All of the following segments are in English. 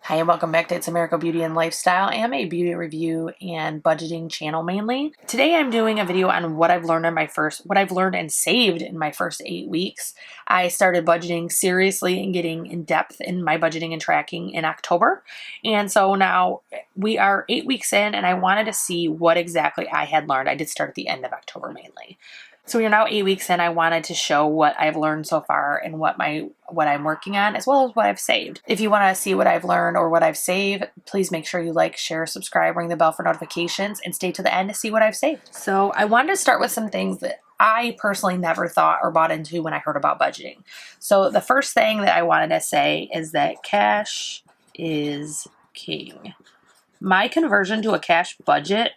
Hi and welcome back to It's America Beauty and Lifestyle. I am a beauty review and budgeting channel mainly. Today I'm doing a video on what I've learned and saved in my first 8 weeks. I started budgeting seriously and getting in depth in my budgeting and tracking in October. And so now we are 8 weeks in and I wanted to see what exactly I had learned. I did start at the end of October mainly. So we are now 8 weeks in. I wanted to show what I've learned so far and what I'm working on, as well as what I've saved. If you want to see what I've learned or what I've saved, please make sure you like, share, subscribe, ring the bell for notifications, and stay to the end to see what I've saved. So I wanted to start with some things that I personally never thought or bought into when I heard about budgeting. So the first thing that I wanted to say is that cash is king. My conversion to a cash budget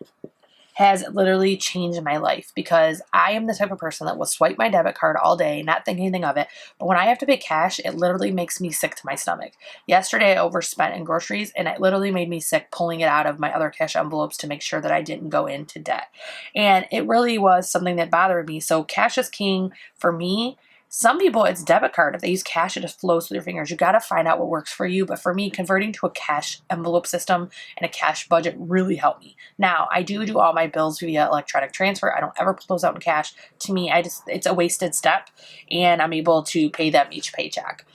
has literally changed my life because I am the type of person that will swipe my debit card all day, not think anything of it. But when I have to pay cash, it literally makes me sick to my stomach. Yesterday, I overspent in groceries and it literally made me sick pulling it out of my other cash envelopes to make sure that I didn't go into debt. And it really was something that bothered me. So cash is king for me. Some people, it's debit card. If they use cash, it just flows through their fingers. You got to find out what works for you. But for me, converting to a cash envelope system and a cash budget really helped me. Now, I do all my bills via electronic transfer. I don't ever pull those out in cash. To me, it's a wasted step, and I'm able to pay them each paycheck.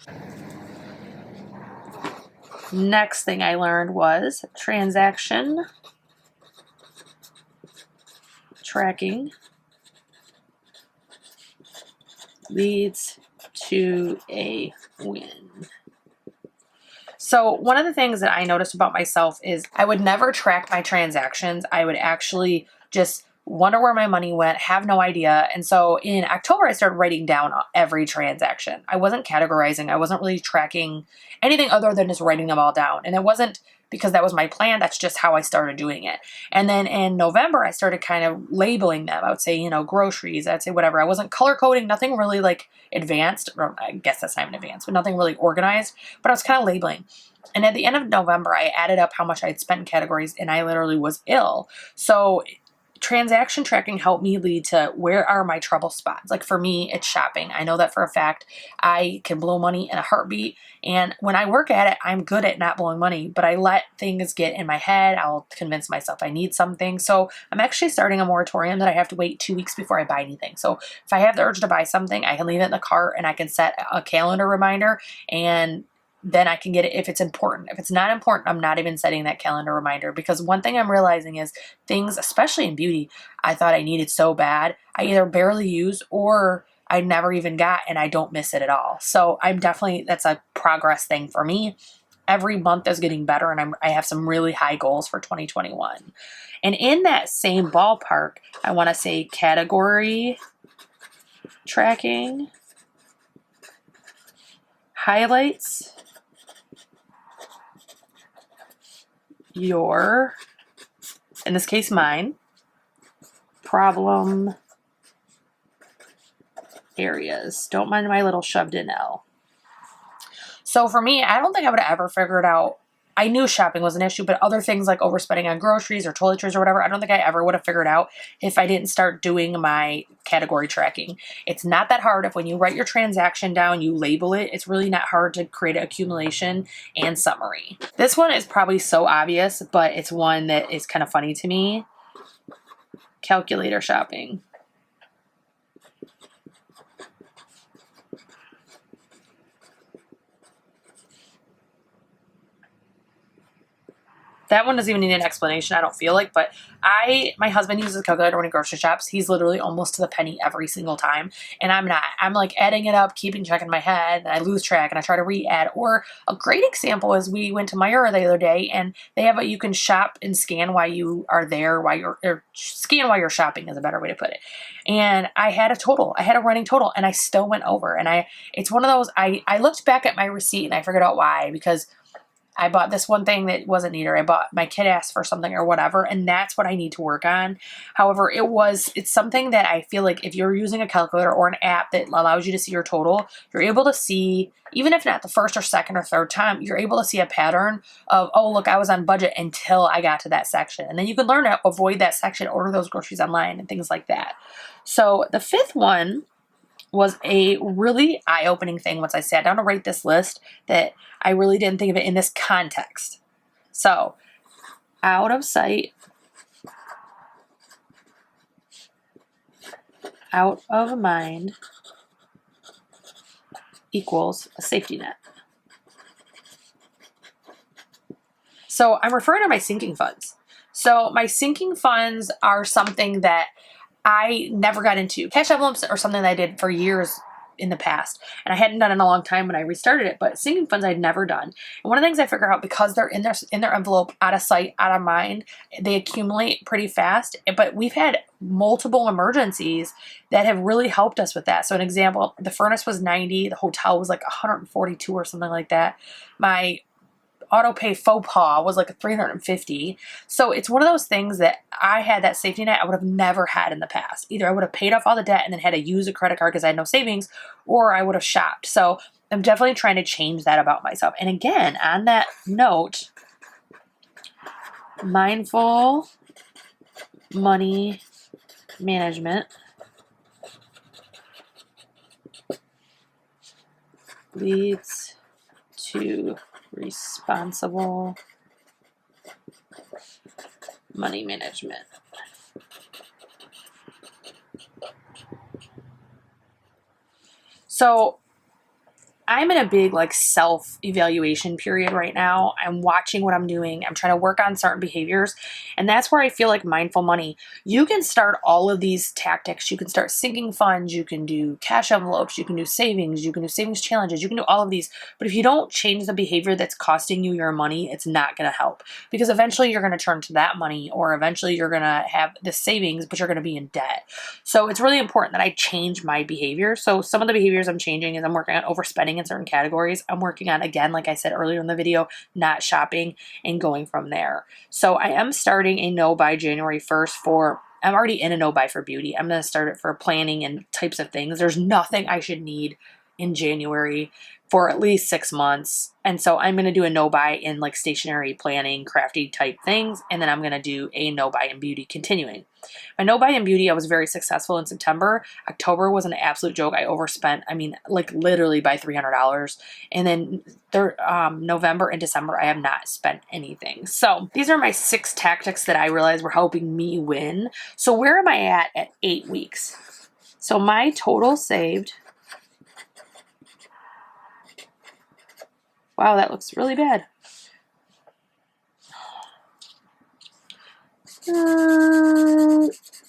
Next thing I learned was transaction tracking leads to a win. So one of the things that I noticed about myself is I would never track my transactions. I would actually just wonder where my money went, have no idea. And so in October, I started writing down every transaction. I wasn't categorizing. I wasn't really tracking anything other than just writing them all down. And it wasn't because that was my plan. That's just how I started doing it. And then in November, I started kind of labeling them. I would say, groceries. I'd say whatever. I wasn't color coding, nothing really like advanced. Or I guess that's not even advanced, but nothing really organized. But I was kind of labeling. And at the end of November, I added up how much I had spent in categories and I literally was ill. So transaction tracking helped me lead to where are my trouble spots. Like for me, it's shopping. I know that for a fact. I can blow money in a heartbeat. And when I work at it, I'm good at not blowing money, but I let things get in my head. I'll convince myself I need something. So I'm actually starting a moratorium that I have to wait 2 weeks before I buy anything. So if I have the urge to buy something, I can leave it in the cart and I can set a calendar reminder and then I can get it if it's important. If it's not important, I'm not even setting that calendar reminder, because one thing I'm realizing is things, especially in beauty, I thought I needed so bad, I either barely use or I never even got and I don't miss it at all. So that's a progress thing for me. Every month is getting better and I have some really high goals for 2021. And in that same ballpark, I want to say category tracking highlights your, in this case mine, problem areas. Don't mind my little shoved in L. So for me, I don't think I would have ever figured out, I knew shopping was an issue, but other things like overspending on groceries or toiletries or whatever, I don't think I ever would have figured out if I didn't start doing my category tracking. It's not that hard. If when you write your transaction down, you label it, it's really not hard to create an accumulation and summary. This one is probably so obvious, but it's one that is kind of funny to me. Calculator shopping. That one doesn't even need an explanation, I don't feel like, but my husband uses a calculator when he grocery shops. He's literally almost to the penny every single time, and I'm not. I'm like adding it up, keeping track in my head, and I lose track, and I try to re-add. Or a great example is we went to Myra the other day, and they have you can shop and scan while you are there, scan while you're shopping is a better way to put it. And I had a running total, and I still went over, and it's one of those, I looked back at my receipt, and I figured out why, because I bought this one thing that wasn't needed. My kid asked for something or whatever, and that's what I need to work on. However, it's something that I feel like if you're using a calculator or an app that allows you to see your total, you're able to see, even if not the first or second or third time, you're able to see a pattern of, oh, look, I was on budget until I got to that section. And then you can learn to avoid that section, order those groceries online and things like that. So the fifth one was a really eye-opening thing once I sat down to write this list, that I really didn't think of it in this context. So, out of sight, out of mind equals a safety net. So I'm referring to my sinking funds. So my sinking funds are something that I never got into. Cash envelopes are something that I did for years in the past, and I hadn't done it in a long time when I restarted it, but sinking funds I'd never done. And one of the things I figure out, because they're in their envelope, out of sight, out of mind, they accumulate pretty fast. But we've had multiple emergencies that have really helped us with that. So an example, the furnace was 90, the hotel was like 142 or something like that. My auto pay faux pas was like a 350. So it's one of those things that I had that safety net I would have never had in the past. Either I would have paid off all the debt and then had to use a credit card because I had no savings, or I would have shopped. So I'm definitely trying to change that about myself. And again, on that note, mindful money management leads to responsible money management. So I'm in a big like self-evaluation period right now. I'm watching what I'm doing. I'm trying to work on certain behaviors. And that's where I feel like mindful money, you can start all of these tactics. You can start sinking funds. You can do cash envelopes. You can do savings. You can do savings challenges. You can do all of these. But if you don't change the behavior that's costing you your money, it's not going to help, because eventually you're going to turn to that money, or eventually you're going to have the savings, but you're going to be in debt. So it's really important that I change my behavior. So some of the behaviors I'm changing is I'm working on overspending in certain categories. I'm working on, again, like I said earlier in the video, not shopping and going from there. So I am starting a no buy January 1st for, I'm already in a no buy for beauty. I'm going to start it for planning and types of things. There's nothing I should need in January for at least 6 months. And so I'm going to do a no buy in like stationery, planning, crafty type things. And then I'm going to do a no buy in beauty continuing. My no buy in beauty, I was very successful in September. October was an absolute joke. I overspent, I mean, like literally by $300. And then November and December, I have not spent anything. So these are my 6 tactics that I realized were helping me win. So where am I at 8 weeks? So my total saved, wow, that looks really bad.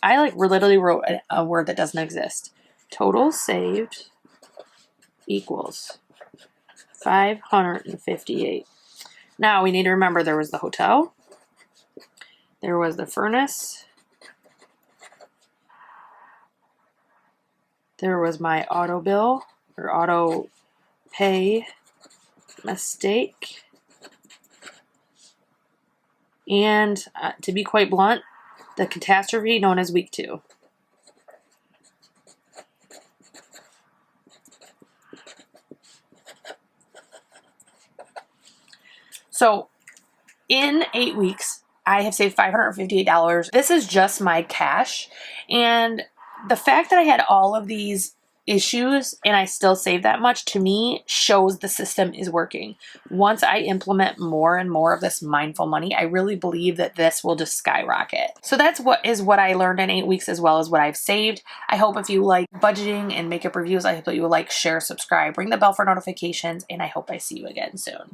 I like literally wrote a word that doesn't exist. Total saved equals 558. Now we need to remember there was the hotel, there was the furnace, there was my auto bill or auto pay mistake, and to be quite blunt, the catastrophe known as week 2. So in 8 weeks, I have saved $558. This is just my cash. And the fact that I had all of these issues and I still save that much, to me shows the system is working. Once I implement more and more of this mindful money, I really believe that this will just skyrocket. So that's what I learned in 8 weeks, as well as what I've saved. I hope if you like budgeting and makeup reviews, I hope that you will like, share, subscribe, ring the bell for notifications, and I hope I see you again soon.